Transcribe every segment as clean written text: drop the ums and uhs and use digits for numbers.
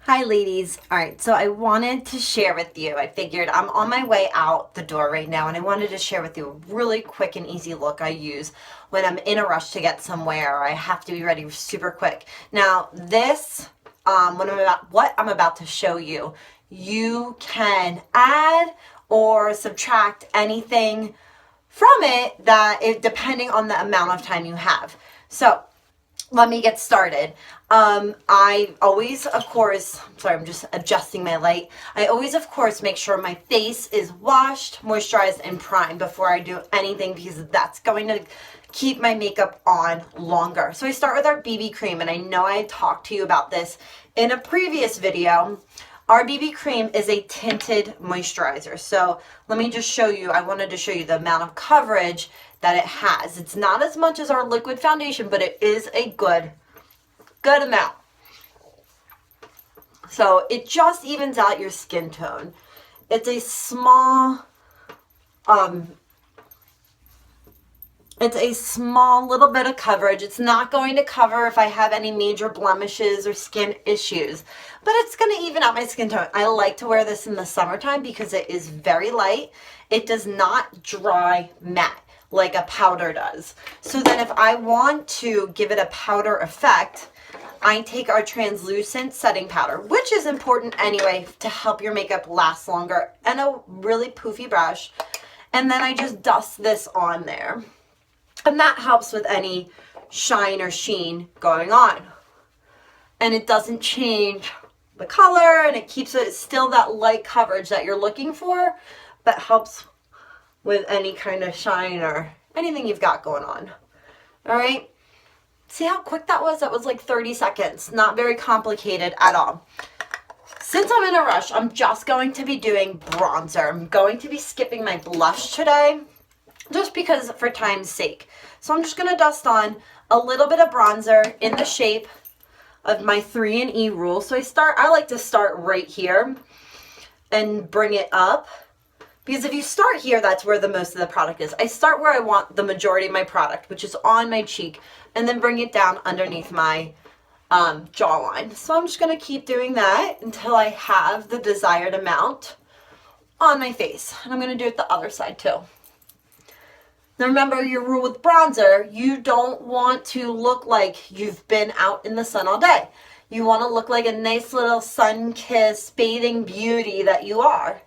Hi, ladies. All right, so I wanted to share with you. I figured I'm on my way out the door right now, and I wanted to share with you a really quick and easy look I use when I'm in a rush to get somewhere or I have to be ready super quick. Now, what I'm about to show you, you can add or subtract anything from it depending on the amount of time you have. So let me get started. I always, of course, sorry, I'm just adjusting my light. I always, of course, make sure my face is washed, moisturized, and primed before I do anything because that's going to keep my makeup on longer. So I start with our BB cream, and I know I talked to you about this in a previous video. Our BB cream is a tinted moisturizer. So let me just show you, I wanted to show you the amount of coverage that it has. It's not as much as our liquid foundation, but it is a good amount. So it just evens out your skin tone. It's a small little bit of coverage. It's not going to cover if I have any major blemishes or skin issues, but it's going to even out my skin tone. I like to wear this in the summertime because it is very light. It does not dry matte like a powder does. So then if I want to give it a powder effect, I take our translucent setting powder, which is important anyway to help your makeup last longer, and a really poofy brush. And then I just dust this on there. And that helps with any shine or sheen going on. And it doesn't change the color, and it keeps it still that light coverage that you're looking for, but helps with any kind of shine or anything you've got going on. All right. See how quick that was? That was like 30 seconds. Not very complicated at all. Since I'm in a rush, I'm just going to be doing bronzer. I'm going to be skipping my blush today, just because for time's sake. So I'm just going to dust on a little bit of bronzer in the shape of my 3&E rule. So I like to start right here and bring it up. Because if you start here, that's where the most of the product is. I start where I want the majority of my product, which is on my cheek, and then bring it down underneath my jawline. So I'm just going to keep doing that until I have the desired amount on my face. And I'm going to do it the other side too. Now remember your rule with bronzer, you don't want to look like you've been out in the sun all day. You want to look like a nice little sun-kissed bathing beauty that you are.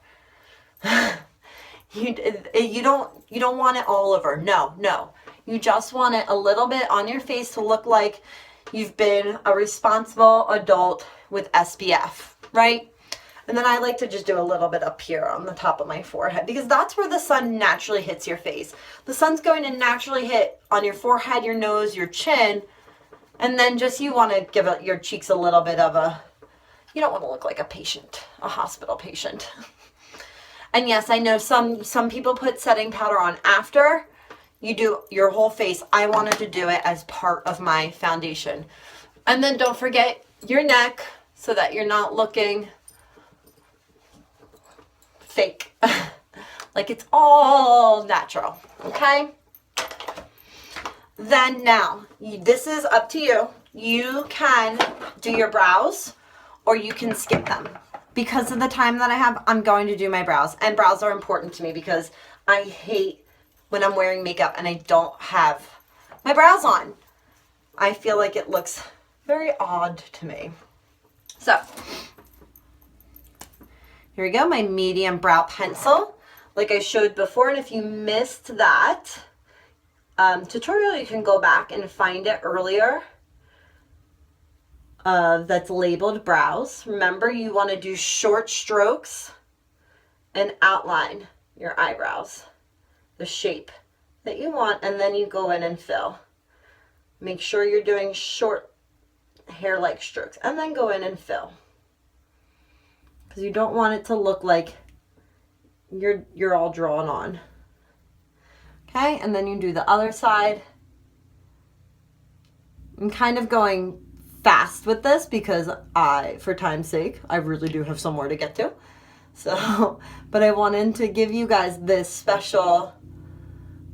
You don't want it all over. No. You just want it a little bit on your face to look like you've been a responsible adult with SPF, right? And then I like to just do a little bit up here on the top of my forehead because that's where the sun naturally hits your face. The sun's going to naturally hit on your forehead, your nose, your chin, and then just you want to give your cheeks a little bit of you don't want to look like a hospital patient. And yes, I know some people put setting powder on after you do your whole face. I wanted to do it as part of my foundation. And then don't forget your neck so that you're not looking fake. Like it's all natural, okay? Then now, this is up to you. You can do your brows or you can skip them. Because of the time that I have, I'm going to do my brows. And brows are important to me because I hate when I'm wearing makeup and I don't have my brows on. I feel like it looks very odd to me. So, here we go, my medium brow pencil. Like I showed before, and if you missed that tutorial, you can go back and find it earlier. That's labeled brows. Remember, you want to do short strokes and outline your eyebrows, the shape that you want, and then you go in and fill. Make sure you're doing short hair-like strokes, and then go in and fill. Because you don't want it to look like you're all drawn on. Okay, and then you do the other side. I'm kind of going fast with this because for time's sake, I really do have somewhere to get to. So, but I wanted to give you guys this special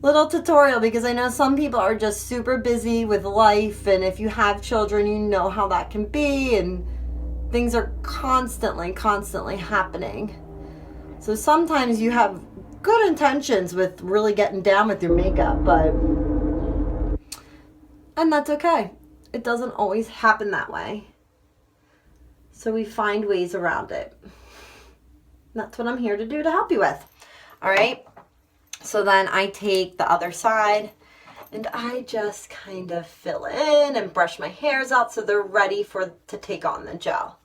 little tutorial because I know some people are just super busy with life, and if you have children, you know how that can be, and things are constantly happening. So sometimes you have good intentions with really getting down with your makeup, and that's okay. It doesn't always happen that way. So we find ways around it. That's what I'm here to do to help you with. All right. So then I take the other side and I just kind of fill in and brush my hairs out so they're ready to take on the gel.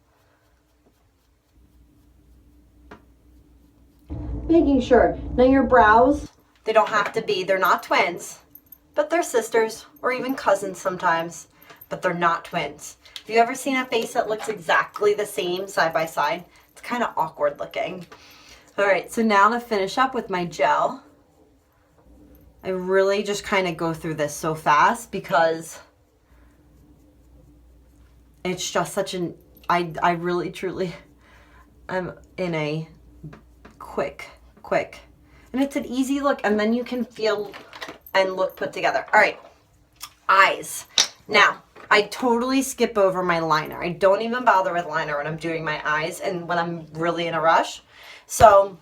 Making sure. Now your brows, they don't have to be, they're not twins, but they're sisters or even cousins sometimes, but they're not twins. Have you ever seen a face that looks exactly the same side by side? It's kind of awkward looking. All right, so now to finish up with my gel, I really just kind of go through this so fast because it's just such an, I really truly, I'm in a quick, and it's an easy look, and then you can feel and look put together. All right, eyes. Now, I totally skip over my liner. I don't even bother with liner when I'm doing my eyes and when I'm really in a rush. So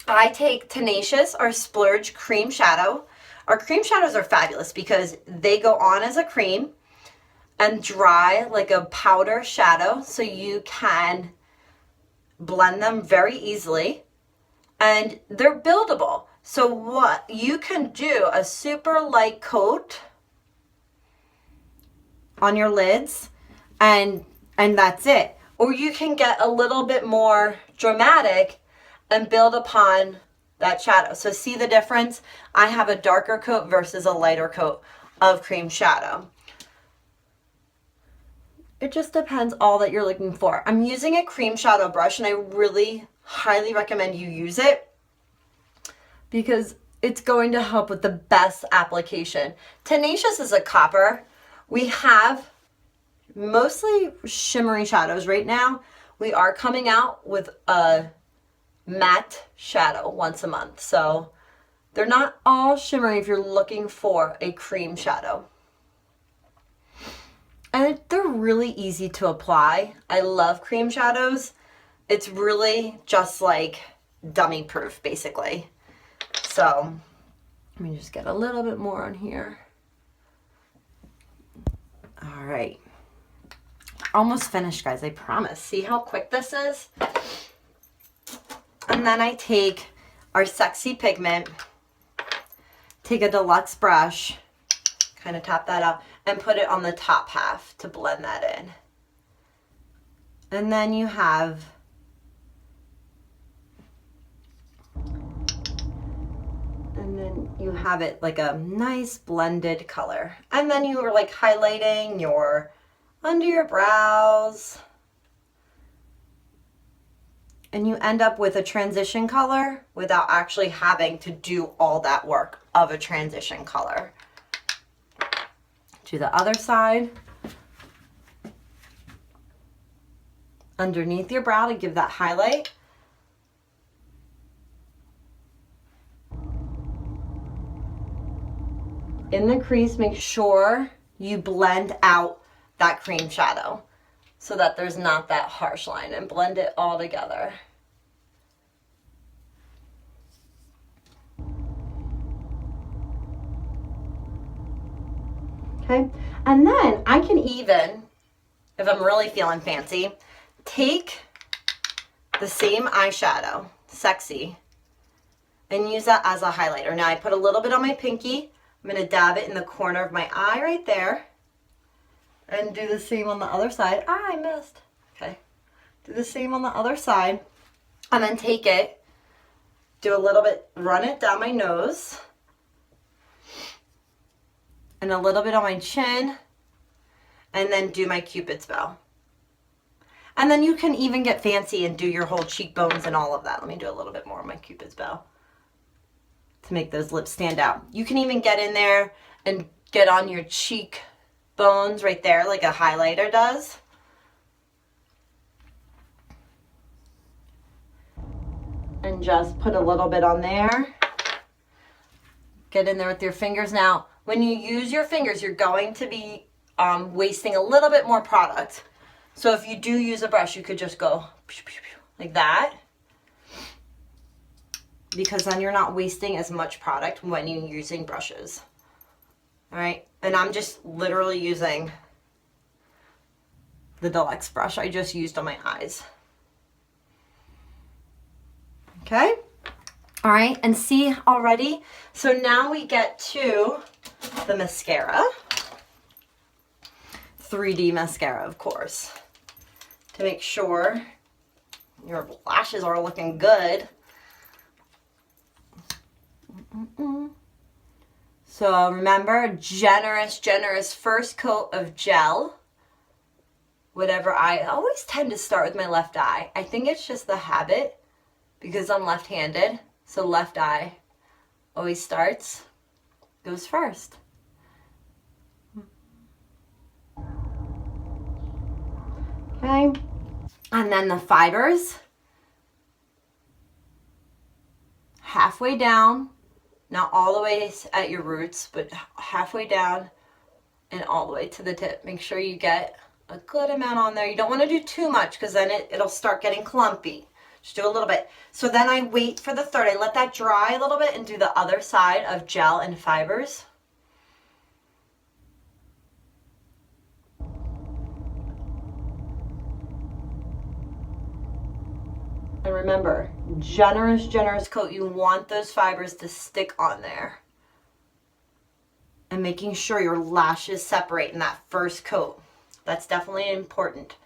I take Tenacious or Splurge Cream Shadow. Our cream shadows are fabulous because they go on as a cream and dry like a powder shadow, so you can blend them very easily, and they're buildable. So what you can do, a super light coat on your lids and that's it. Or you can get a little bit more dramatic and build upon that shadow. So see the difference? I have a darker coat versus a lighter coat of cream shadow. It just depends all that you're looking for. I'm using a cream shadow brush and I really highly recommend you use it because it's going to help with the best application. Tenacious is a copper. We have mostly shimmery shadows right now. We are coming out with a matte shadow once a month. So they're not all shimmery if you're looking for a cream shadow. And they're really easy to apply. I love cream shadows. It's really just like dummy proof, basically. So let me just get a little bit more on here. All right. Almost finished, guys, I promise. See how quick this is? And then I take our Sexy Pigment, take a deluxe brush, kind of tap that out, and put it on the top half to blend that in. And then you have it like a nice blended color. And then you are like highlighting your under your brows. And you end up with a transition color without actually having to do all that work of a transition color. To the other side. Underneath your brow to give that highlight. In the crease, make sure you blend out that cream shadow so that there's not that harsh line, and blend it all together. Okay, and then I can even, if I'm really feeling fancy, take the same eyeshadow, Sexy, and use that as a highlighter. Now I put a little bit on my pinky. I'm going to dab it in the corner of my eye right there. And do the same on the other side. Ah, I missed. Okay. Do the same on the other side. And then take it, do a little bit, run it down my nose. And a little bit on my chin. And then do my Cupid's bow. And then you can even get fancy and do your whole cheekbones and all of that. Let me do a little bit more on my Cupid's bow to make those lips stand out. You can even get in there and get on your cheek bones right there like a highlighter does. And just put a little bit on there. Get in there with your fingers. Now, when you use your fingers, you're going to be wasting a little bit more product. So if you do use a brush, you could just go like that, because then you're not wasting as much product when you're using brushes. All right, and I'm just literally using the Deluxe brush I just used on my eyes. Okay, all right, and see already, so now we get to the mascara. 3D mascara, of course, to make sure your lashes are looking good. So remember, generous first coat of gel. Whatever, I always tend to start with my left eye. I think it's just the habit because I'm left-handed. So left eye always goes first. Okay, and then the fibers, halfway down, not all the way at your roots, but halfway down and all the way to the tip. Make sure you get a good amount on there. You don't want to do too much because then it'll start getting clumpy. Just do a little bit. So then I wait for the third. I let that dry a little bit and do the other side of gel and fibers. And remember, generous coat. You want those fibers to stick on there. And making sure your lashes separate in that first coat. That's definitely important.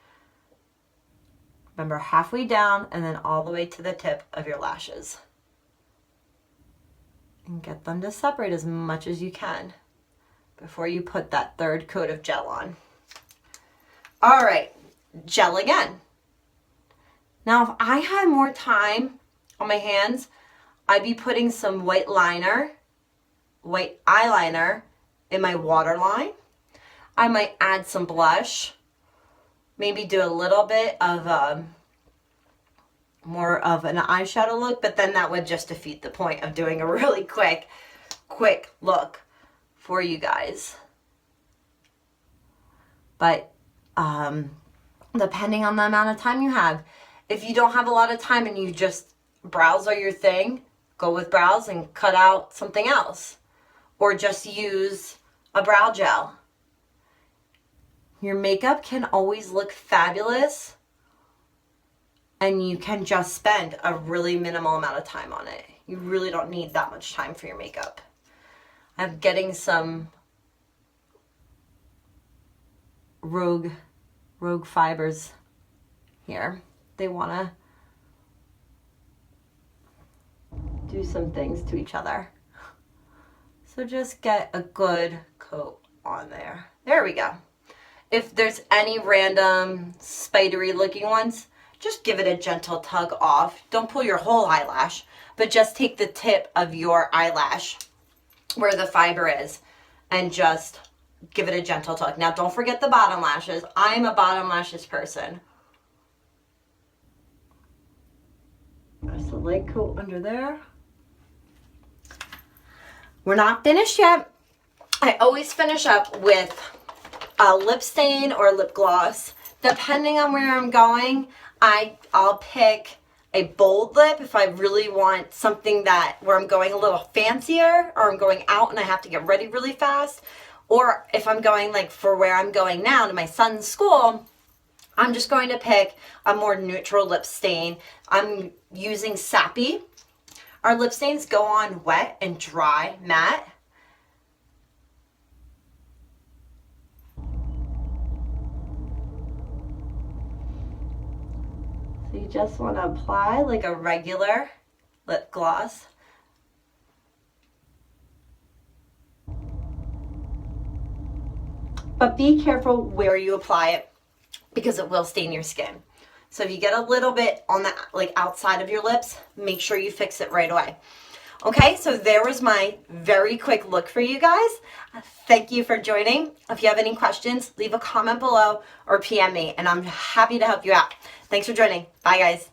Remember, halfway down and then all the way to the tip of your lashes. And get them to separate as much as you can before you put that third coat of gel on. All right, gel again. Now, if I had more time on my hands, I'd be putting some white eyeliner in my waterline. I might add some blush, maybe do a little bit of more of an eyeshadow look, but then that would just defeat the point of doing a really quick look for you guys. But depending on the amount of time you have, if you don't have a lot of time and you just brows are your thing, go with brows and cut out something else. Or just use a brow gel. Your makeup can always look fabulous and you can just spend a really minimal amount of time on it. You really don't need that much time for your makeup. I'm getting some Rogue fibers here. They want to do some things to each other. So just get a good coat on there. There we go. If there's any random spidery looking ones, just give it a gentle tug off. Don't pull your whole eyelash, but just take the tip of your eyelash where the fiber is and just give it a gentle tug. Now don't forget the bottom lashes. I'm a bottom lashes person. Just a light coat under there. We're not finished yet. I always finish up with a lip stain or lip gloss. Depending on where I'm going, I'll pick a bold lip if I really want something where I'm going a little fancier, or I'm going out and I have to get ready really fast. Or if I'm going like for where I'm going now to my son's school, I'm just going to pick a more neutral lip stain. I'm using Sappy. Our lip stains go on wet and dry, matte. So you just want to apply like a regular lip gloss. But be careful where you apply it because it will stain your skin. So if you get a little bit on the outside of your lips, make sure you fix it right away. Okay, so there was my very quick look for you guys. Thank you for joining. If you have any questions, leave a comment below or PM me, and I'm happy to help you out. Thanks for joining. Bye, guys.